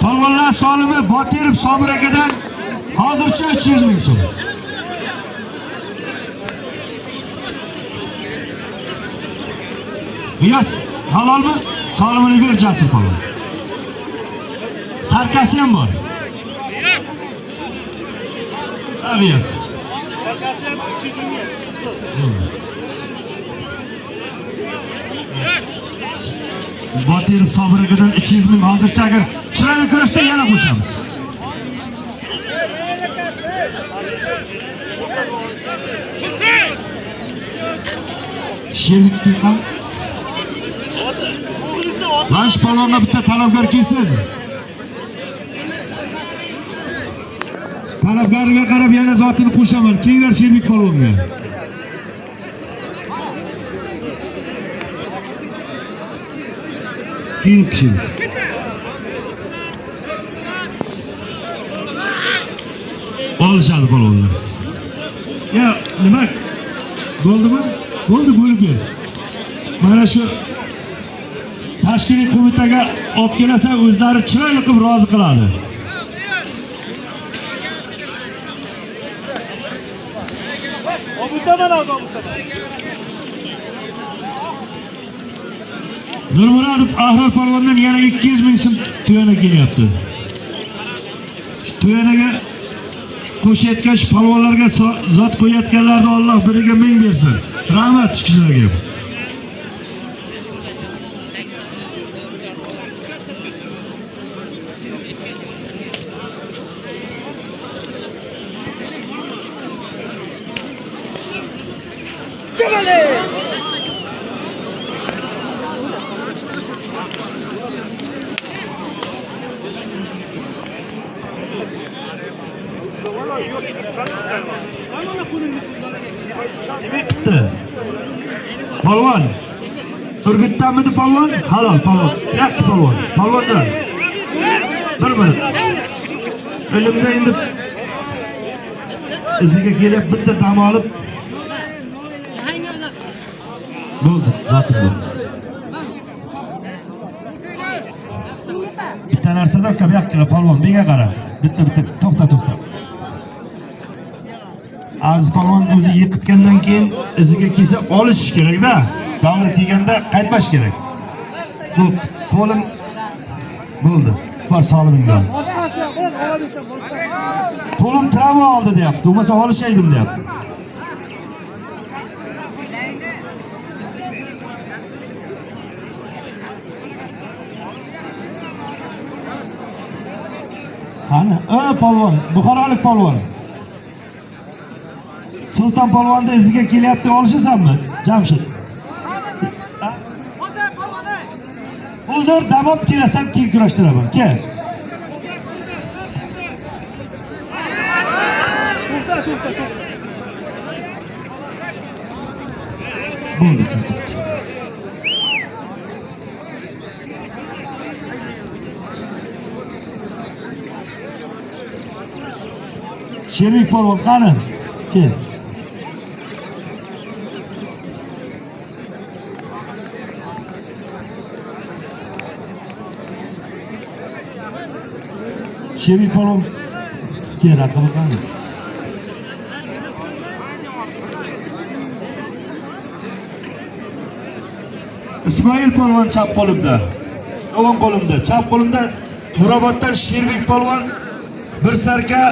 Polvonlar solimi Botirov Sobir akadan hozircha 300 ming so'm. G'iyos halolmi? Solimini ber Jasur polvon. Sarkasi ham bor. G'iyos. Sarkasi ham 300 ming. Botirov Sobir akadan 200 ming hozircha agar chiroyli kurashsa yana qo'shamiz. Sherikki ham Lansh polvonga bitta talabgor kelsin. Talabgoriga qarab yana zotini qo'shaman. Kenglar Sherbek polvonga. Keyin kishi. Olishadi polvonlar. Ya, nima? Bo'ldimi? Bo'ldi, bo'lib ber. Mana shu tashkiliy qo'mitaga olib kelsa, o'zlari chiroyli qilib rozi qiladi. Nurmurodov Ahror polvondan yana 200 ming so'm to'yana kelyapti. Shu to'yanaga qo'shayotgan shu polvonlarga zot qo'yayotganlarni Alloh biriga ming bersin. Rahmat chiqishilarga. Polvon. Urgutdanmidi polvon? Halol polvon. Yaxshi polvon. Polvonjon. Bir minut. Elimda endi iziga kelib bitta dam olib bo'ldi, zotim bo'ldi. Bitta narsada aka bu yoqqa polvon menga qara. Bitta to'xta. Aziz polvon o'zi yiqitgandan keyin iziga kelsa olish kerak-da. Davri kelganda qaytmash kerak. Bo'ldi. Qo'lim bo'ldi. Bor solimingdan. Qo'lim travma oldi deyapti. Bo'lmasa olishaydim deyapti. Qani? Polvon, Buxorolik polvon. Sulton polvonni iziga kelyapti, olishasanmi? Jamshid. O'ldir, damob kelasan, keyin kurashtiraman. Kel. Bo'ldi, ketdi. Sherbek polvon qani? Kel. Sherbek polvon kel, raqami qani? Ismoil polvon chap qo'limda. O'ng qo'limda, chap qo'limda Nuroboddan Sherbek polvon bir sarka